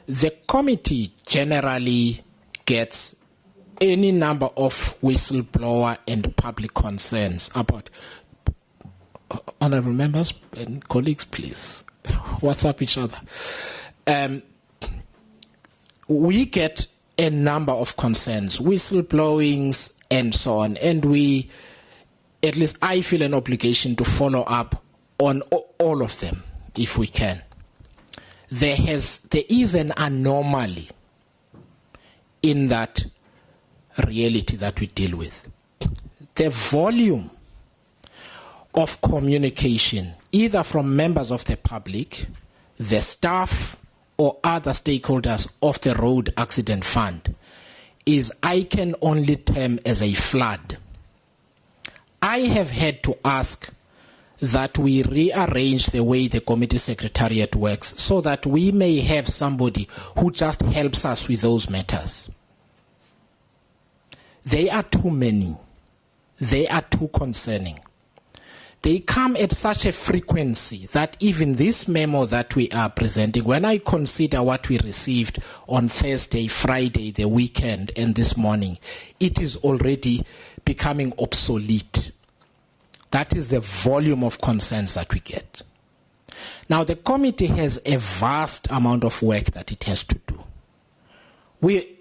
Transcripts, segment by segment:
The committee generally gets any number of whistleblower and public concerns about. Honourable members and colleagues, please WhatsApp each other. We get a number of concerns, whistleblowings and so on, and we, at least I feel an obligation to follow up on all of them if we can. There is an anomaly in that reality that we deal with. The volume of communication, either from members of the public, the staff, or other stakeholders of the Road Accident Fund, is I can only term as a flood. I have had to ask that we rearrange the way the committee secretariat works so that we may have somebody who just helps us with those matters. They are too many. They are too concerning. They come at such a frequency that even this memo that we are presenting, when I consider what we received on Thursday, Friday, the weekend, and this morning, it is already becoming obsolete. That is the volume of concerns that we get. Now, the committee has a vast amount of work that it has to do.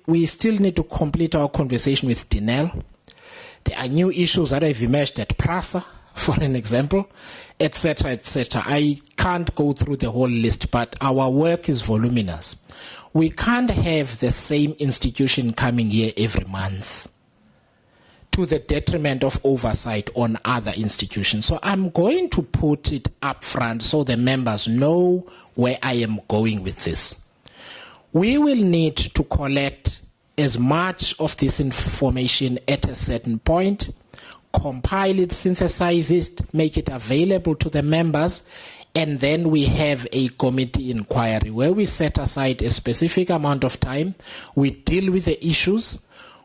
We still need to complete our conversation with Dinel. There are new issues that have emerged at PRASA, for an example, etc., etc. I can't go through the whole list, but our work is voluminous. We can't have the same institution coming here every month to the detriment of oversight on other institutions. So I'm going to put it up front so the members know where I am going with this. We will need to collect as much of this information at a certain point, compile it, synthesize it, make it available to the members, and then we have a committee inquiry where we set aside a specific amount of time, we deal with the issues,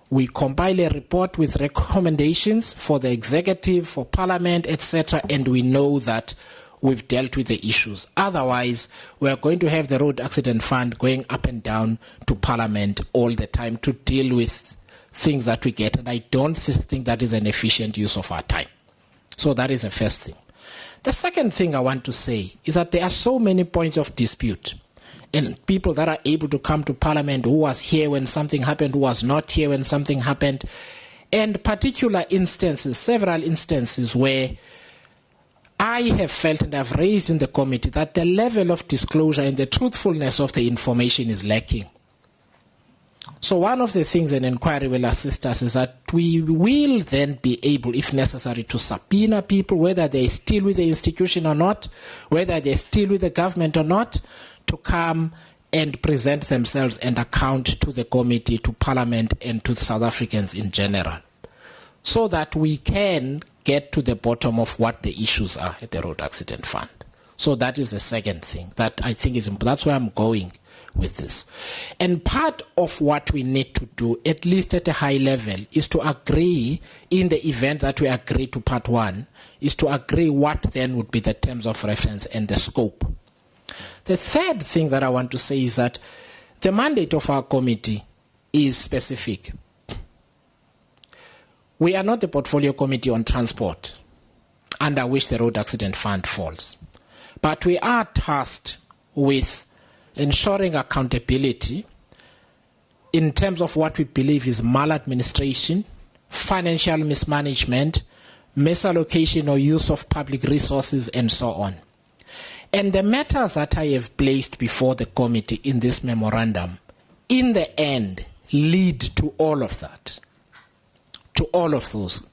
we compile a report with recommendations for the executive, for parliament, etc., and we know that we've dealt with the issues. Otherwise, we're going to have the Road Accident Fund going up and down to parliament all the time to deal with things that we get, and I don't think that is an efficient use of our time. So that is the first thing. The second thing I want to say is that there are so many points of dispute, and people that are able to come to parliament, who was here when something happened, who was not here when something happened, and particular instances, several instances where I have felt and have raised in the committee that the level of disclosure and the truthfulness of the information is lacking. So one of the things an inquiry will assist us is that we will then be able, if necessary, to subpoena people, whether they're still with the institution or not, whether they're still with the government or not, to come and present themselves and account to the committee, to Parliament, and to South Africans in general, so that we can get to the bottom of what the issues are at the Road Accident Fund. So that is the second thing that I think is important. That's where I'm going with this. And part of what we need to do, at least at a high level, is to agree, in the event that we agree to part one, is to agree what then would be the terms of reference and the scope. The third thing that I want to say is that the mandate of our committee is specific. We are not the portfolio committee on transport, under which the Road Accident Fund falls. But we are tasked with ensuring accountability in terms of what we believe is maladministration, financial mismanagement, misallocation or use of public resources, and so on. And the matters that I have placed before the committee in this memorandum, in the end, lead to all of that, to all of those.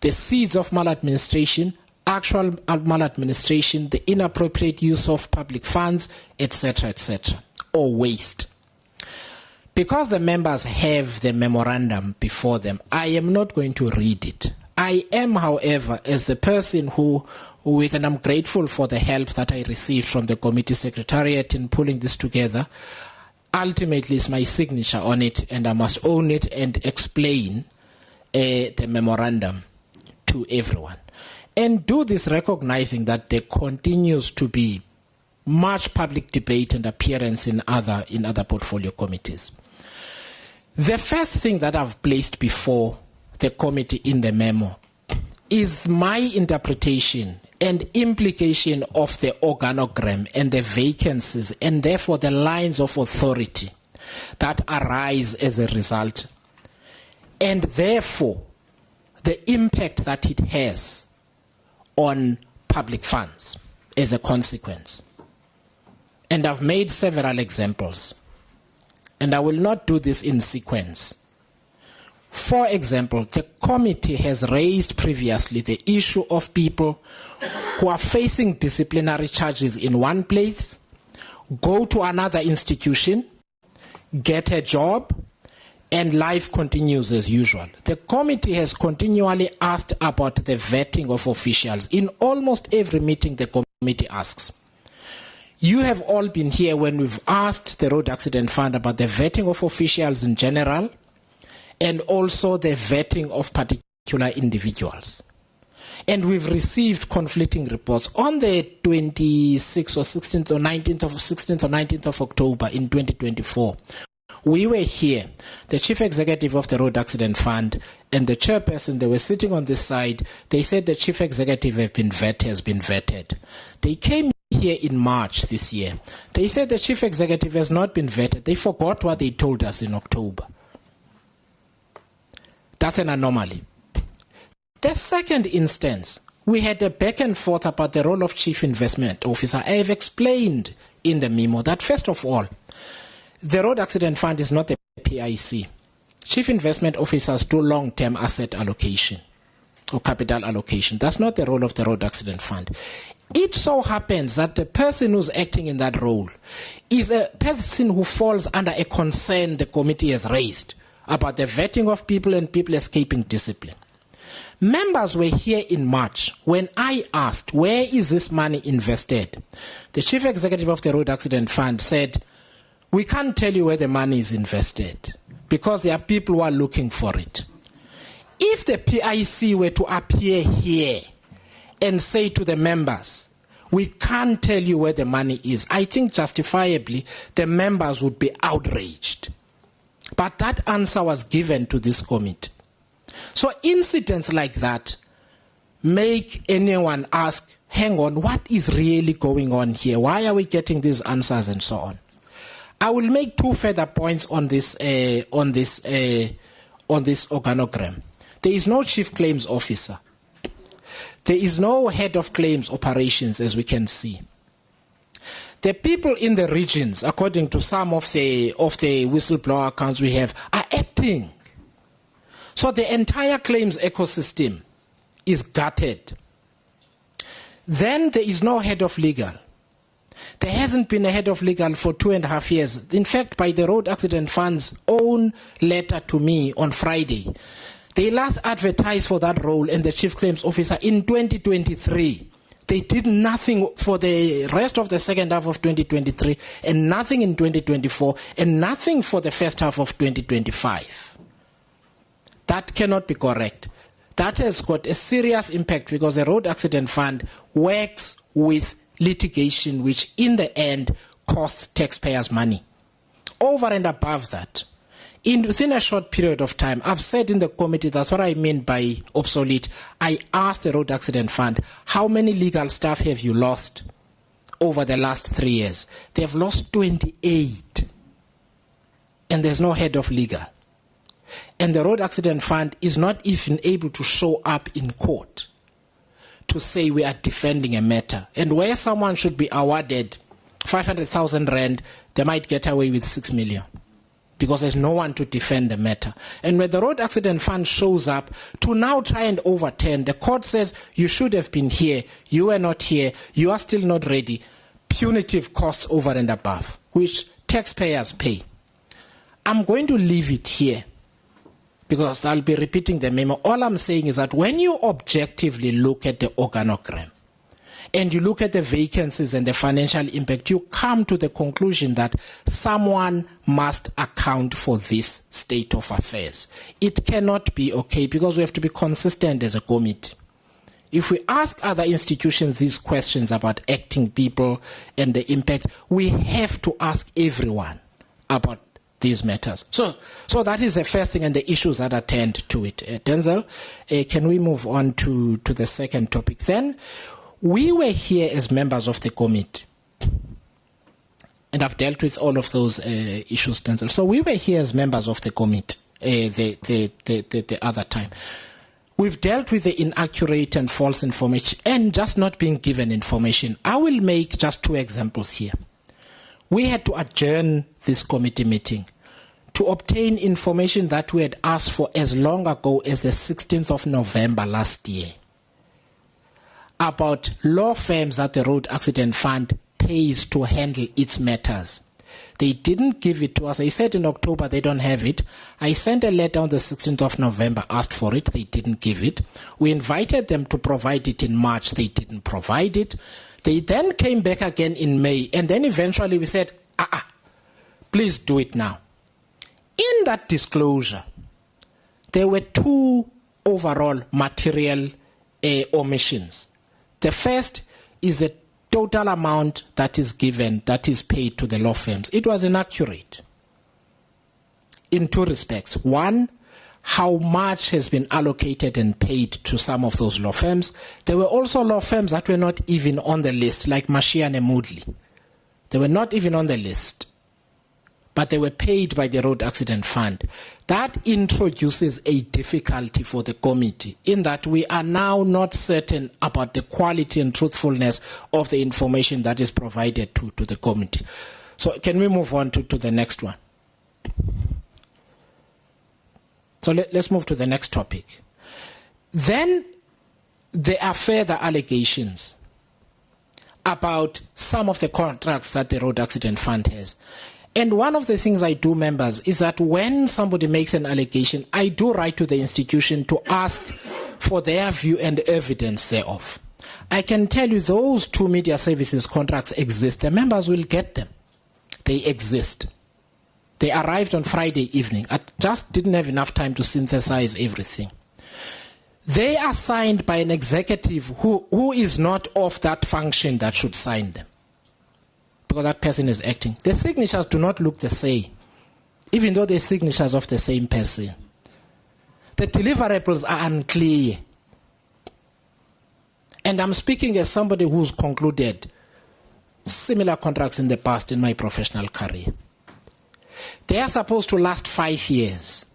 The seeds of maladministration, actual maladministration, the inappropriate use of public funds, etc., etc., or waste. Because the members have the memorandum before them, I am not going to read it. I am, however, as the person and I'm grateful for the help that I received from the committee secretariat in pulling this together, ultimately it's my signature on it, and I must own it and explain the memorandum to everyone. And do this recognizing that there continues to be much public debate and appearance in other portfolio committees. The first thing that I've placed before the committee in the memo is my interpretation and implication of the organogram and the vacancies and therefore the lines of authority that arise as a result, and therefore the impact that it has on public funds as a consequence. And I've made several examples, and I will not do this in sequence. For example, the committee has raised previously the issue of people who are facing disciplinary charges in one place, go to another institution, get a job, and life continues as usual. The committee has continually asked about the vetting of officials. In almost every meeting, the committee asks. You have all been here when we've asked the Road Accident Fund about the vetting of officials in general, and also the vetting of particular individuals. And we've received conflicting reports. On the 26th or 16th or 19th of October in 2024, we were here, the Chief Executive of the Road Accident Fund and the chairperson, they were sitting on this side. They said the Chief Executive has been vetted. They came here in March this year. They said the Chief Executive has not been vetted. They forgot what they told us in October. That's an anomaly. The second instance, we had a back and forth about the role of Chief Investment Officer. I have explained in the memo that, first of all, the Road Accident Fund is not a PIC. Chief Investment Officers do long-term asset allocation or capital allocation. That's not the role of the Road Accident Fund. It so happens that the person who's acting in that role is a person who falls under a concern the committee has raised about the vetting of people and people escaping discipline. Members were here in March when I asked, where is this money invested? The Chief Executive of the Road Accident Fund said, we can't tell you where the money is invested because there are people who are looking for it. If the PIC were to appear here and say to the members, we can't tell you where the money is, I think justifiably the members would be outraged. But that answer was given to this committee. So incidents like that make anyone ask, hang on, what is really going on here? Why are we getting these answers and so on? I will make two further points on this organogram. There is no chief claims officer. There is no head of claims operations, as we can see. The people in the regions, according to some of the whistleblower accounts we have, are acting. So the entire claims ecosystem is gutted. Then there is no head of legal. There hasn't been a head of legal for 2.5 years. In fact, by the Road Accident Fund's own letter to me on Friday, they last advertised for that role and the Chief Claims Officer in 2023. They did nothing for the rest of the second half of 2023 and nothing in 2024 and nothing for the first half of 2025. That cannot be correct. That has got a serious impact because the Road Accident Fund works with litigation which in the end costs taxpayers money. Over and above that, within a short period of time, I've said in the committee, that's what I mean by obsolete. I asked the Road Accident Fund, how many legal staff have you lost over the last 3 years? They've lost 28. And there's no head of legal. And the Road Accident Fund is not even able to show up in court to say we are defending a matter. And where someone should be awarded 500,000 rand, they might get away with 6 million. Because there's no one to defend the matter. And when the Road Accident Fund shows up to now try and overturn, the court says, you should have been here, you were not here, you are still not ready. Punitive costs over and above, which taxpayers pay. I'm going to leave it here because I'll be repeating the memo. All I'm saying is that when you objectively look at the organogram, and you look at the vacancies and the financial impact, you come to the conclusion that someone must account for this state of affairs. It cannot be okay because we have to be consistent as a committee. If we ask other institutions these questions about acting people and the impact, we have to ask everyone about these matters. So that is the first thing and the issues that attend to it. Denzel, can we move on to the second topic? Then, we were here as members of the committee, and I've dealt with all of those issues, Denzel. So we were here as members of the committee the other time. We've dealt with the inaccurate and false information and just not being given information. I will make just 2 examples here. We had to adjourn this committee meeting to obtain information that we had asked for as long ago as the 16th of November last year about law firms that the Road Accident Fund pays to handle its matters. They didn't give it to us. I said in October they don't have it. I sent a letter on the 16th of November, asked for it. They didn't give it. We invited them to provide it in March. They didn't provide it. They then came back again in May, and then eventually we said, please do it now. In that disclosure, there were 2 overall material omissions. The first is the total amount that is given, that is paid to the law firms. It was inaccurate in 2 respects. One, how much has been allocated and paid to some of those law firms. There were also law firms that were not even on the list, like Mashiane Moodley. They were not even on the list, but they were paid by the Road Accident Fund. That introduces a difficulty for the committee in that we are now not certain about the quality and truthfulness of the information that is provided to the committee. So can we move on to the next one? So let's move to the next topic. Then there are further allegations about some of the contracts that the Road Accident Fund has. And one of the things I do, members, is that when somebody makes an allegation, I do write to the institution to ask for their view and evidence thereof. I can tell you those 2 media services contracts exist. The members will get them. They exist. They arrived on Friday evening. I just didn't have enough time to synthesize everything. They are signed by an executive who is not of that function that should sign them, because that person is acting. The signatures do not look the same, even though they're signatures of the same person. The deliverables are unclear. And I'm speaking as somebody who's concluded similar contracts in the past in my professional career. They are supposed to last 5 years.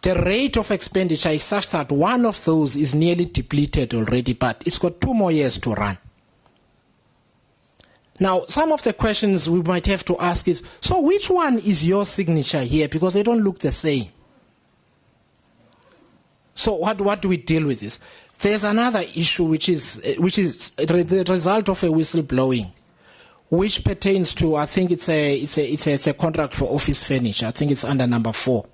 The rate of expenditure is such that one of those is nearly depleted already, but it's got 2 more years to run. Now, some of the questions we might have to ask is, so which one is your signature here? Because they don't look the same. So what do we deal with this? There's another issue which is the result of a whistleblowing, which pertains to, I think it's a contract for office furniture. I think it's under number 4.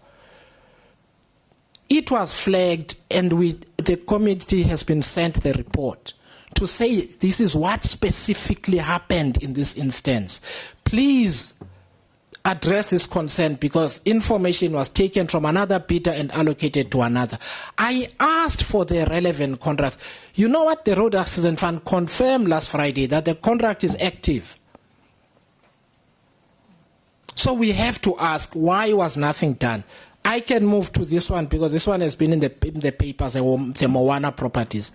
It was flagged, and the committee has been sent the report to say this is what specifically happened in this instance. Please address this concern, because information was taken from another bidder and allocated to another. I asked for the relevant contract. You know what? The Road Accident Fund confirmed last Friday that the contract is active. So we have to ask, why was nothing done? I can move to this one because this one has been in the papers, the Moana properties.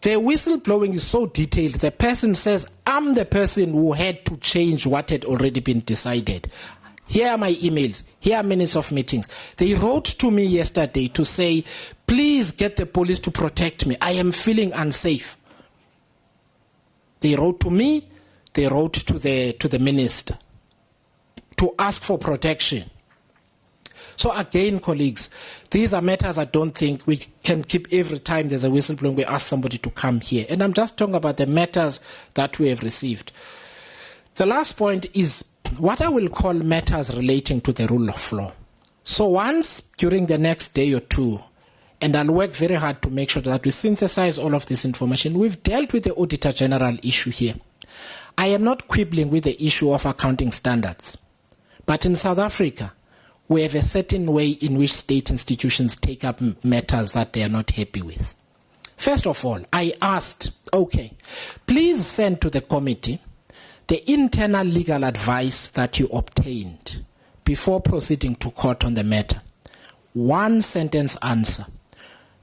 The whistleblowing is so detailed. The person says, I'm the person who had to change what had already been decided. Here are my emails. Here are minutes of meetings. They wrote to me yesterday to say, please get the police to protect me. I am feeling unsafe. They wrote to me. They wrote to the minister to ask for protection. So again, colleagues, these are matters I don't think we can keep every time there's a whistleblowing, we ask somebody to come here. And I'm just talking about the matters that we have received. The last point is what I will call matters relating to the rule of law. So once during the next day or 2, and I'll work very hard to make sure that we synthesize all of this information, we've dealt with the Auditor General issue here. I am not quibbling with the issue of accounting standards. But in South Africa, we have a certain way in which state institutions take up matters that they are not happy with. First of all, I asked, okay, please send to the committee the internal legal advice that you obtained before proceeding to court on the matter. One sentence answer.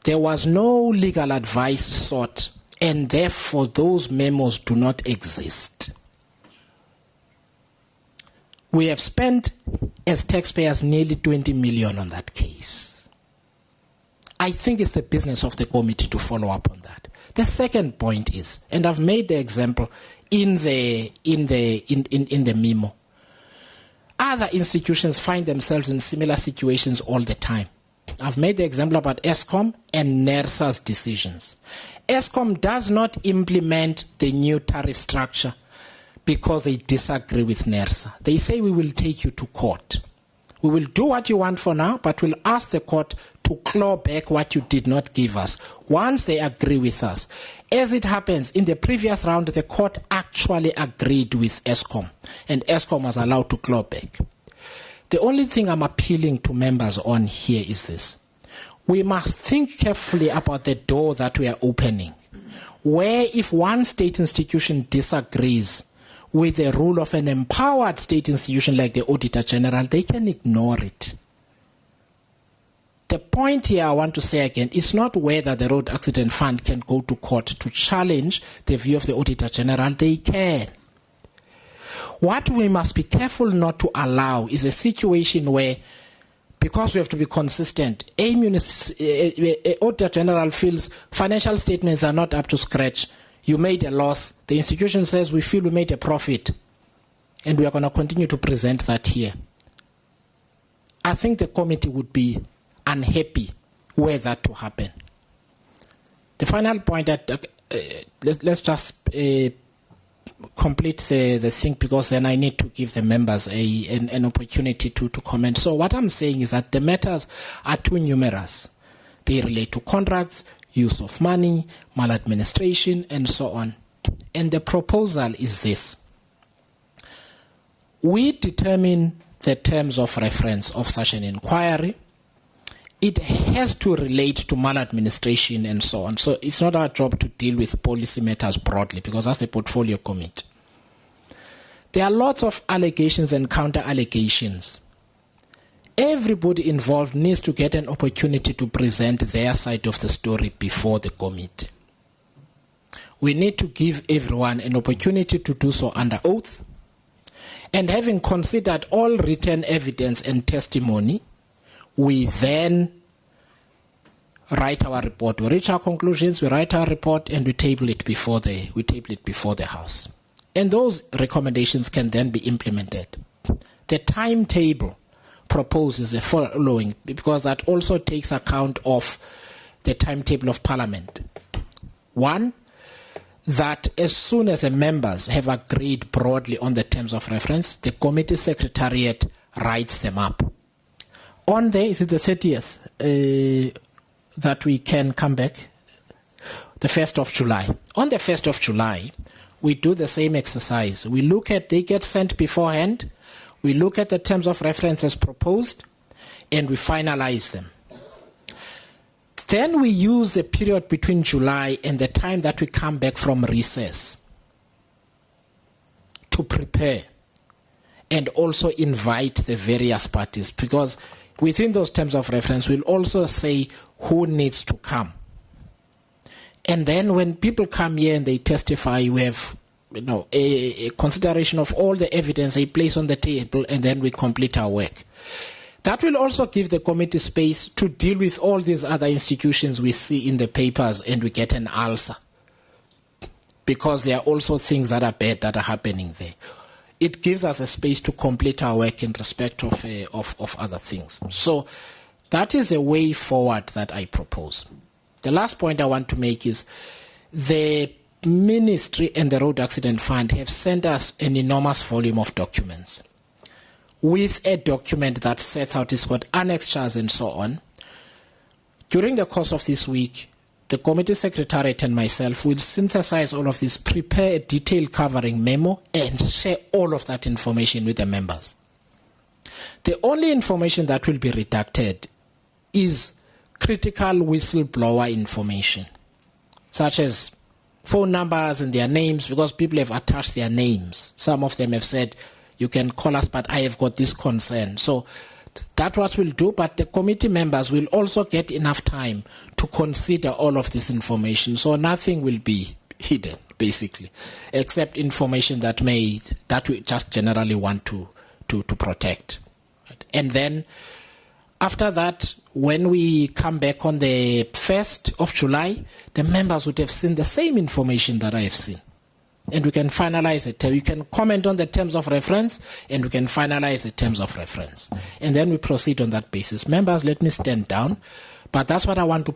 There was no legal advice sought, and therefore those memos do not exist. We have spent, as taxpayers, nearly 20 million on that case. I think it's the business of the committee to follow up on that. The second point is, and I've made the example in the memo, other institutions find themselves in similar situations all the time. I've made the example about Eskom and NERSA's decisions. Eskom does not implement the new tariff structure because they disagree with NERSA. They say, we will take you to court. We will do what you want for now, but we'll ask the court to claw back what you did not give us once they agree with us. As it happens, in the previous round, the court actually agreed with Eskom, and Eskom was allowed to claw back. The only thing I'm appealing to members on here is this. We must think carefully about the door that we are opening, where if one state institution disagrees with the rule of an empowered state institution like the Auditor General, they can ignore it. The point here I want to say again is not whether the Road Accident Fund can go to court to challenge the view of the Auditor General. They can. What we must be careful not to allow is a situation where, because we have to be consistent, Auditor General feels financial statements are not up to scratch. You made a loss. The institution says we feel we made a profit, and we are going to continue to present that here. I think the committee would be unhappy were that to happen. The final point that let's just complete the thing, because then I need to give the members an opportunity to comment. So what I'm saying is that the matters are too numerous. They relate to contracts, use of money, maladministration, and so on. And the proposal is this. We determine the terms of reference of such an inquiry. It has to relate to maladministration and so on. So it's not our job to deal with policy matters broadly, because that's the portfolio committee. There are lots of allegations and counter-allegations. Everybody involved needs to get an opportunity to present their side of the story before the committee. We need to give everyone an opportunity to do so under oath. And having considered all written evidence and testimony, we then write our report. We reach our conclusions, we write our report, and we table it before the House. And those recommendations can then be implemented. The timetable proposed is the following, because that also takes account of the timetable of Parliament. One, that as soon as the members have agreed broadly on the terms of reference, the committee secretariat writes them up. On there, is it the 30th that we can come back? The 1st of July. On the 1st of July, we do the same exercise. We look at, they get sent beforehand, we look at the terms of reference as proposed, and we finalize them. Then we use the period between July and the time that we come back from recess to prepare and also invite the various parties, because within those terms of reference, we'll also say who needs to come. And then when people come here and they testify, we have a consideration of all the evidence they place on the table, and then we complete our work. That will also give the committee space to deal with all these other institutions we see in the papers, and we get an ulcer, because there are also things that are bad that are happening there. It gives us a space to complete our work in respect of other things. So that is the way forward that I propose. The last point I want to make is the Ministry and the Road Accident Fund have sent us an enormous volume of documents, with a document that sets out, it's got annexures and so on. During the course of this week, the committee secretariat and myself will synthesize all of this, prepare a detailed covering memo, and share all of that information with the members. The only information that will be redacted is critical whistleblower information. such as phone numbers and their names, because people have attached their names. Some of them have said, you can call us, but I have got this concern. So that's what we'll do, but the committee members will also get enough time to consider all of this information. So nothing will be hidden, basically, except information that we just generally want to protect. And then after that, when we come back on the 1st of July, the members would have seen the same information that I have seen. And we can finalize it. We can comment on the terms of reference, and we can finalize the terms of reference. And then we proceed on that basis. Members, let me stand down. But that's what I want to